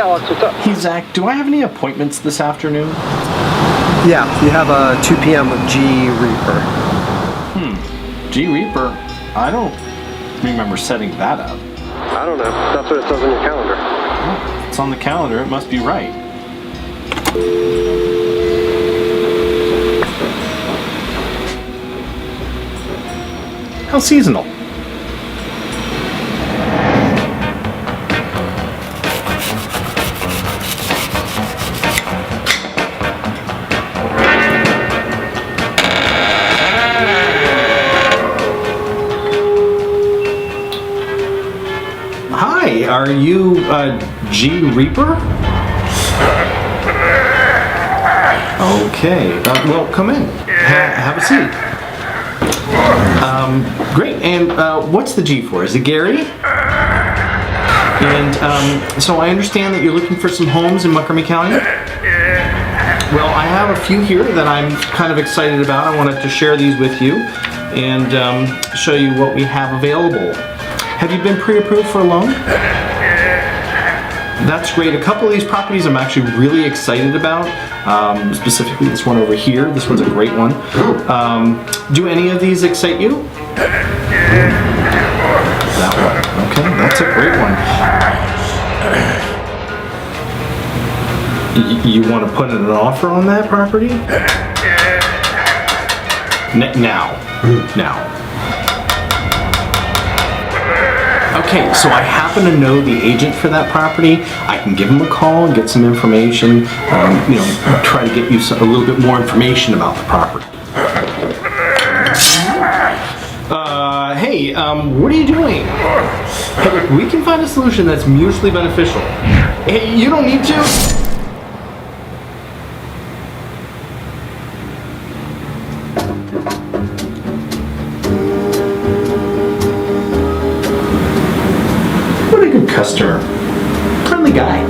Alex, what's up? Hey Zach, do I have any appointments this afternoon? Yeah, you have a 2 p.m. with G Reaper. G Reaper? I don't remember setting that up. I don't know. That's what it says on your calendar. Oh, it's on the calendar, it must be right. How seasonal? Hi, are you G Reaper? Okay, well, come in. Have a seat. Great, and what's the G for? Is it Gary? And so I understand that you're looking for some homes in Montgomery County? Well, I have a few here that I'm kind of excited about. I wanted to share these with you and show you what we have available. Have you been pre-approved for a loan? That's great. A couple of these properties I'm actually really excited about. Specifically this one over here. This one's a great one. Do any of these excite you? That one. Okay, that's a great one. You want to put in an offer on that property? Now. Okay, so I happen to know the agent for that property. I can give him a call and get some information, try to get you a little bit more information about the property. Hey, what are you doing? Hey, look, we can find a solution that's mutually beneficial. Hey, you don't need to. Customer. Friendly guy.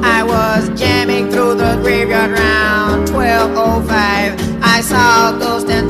I was jamming through the graveyard round 12:05. I saw a ghost and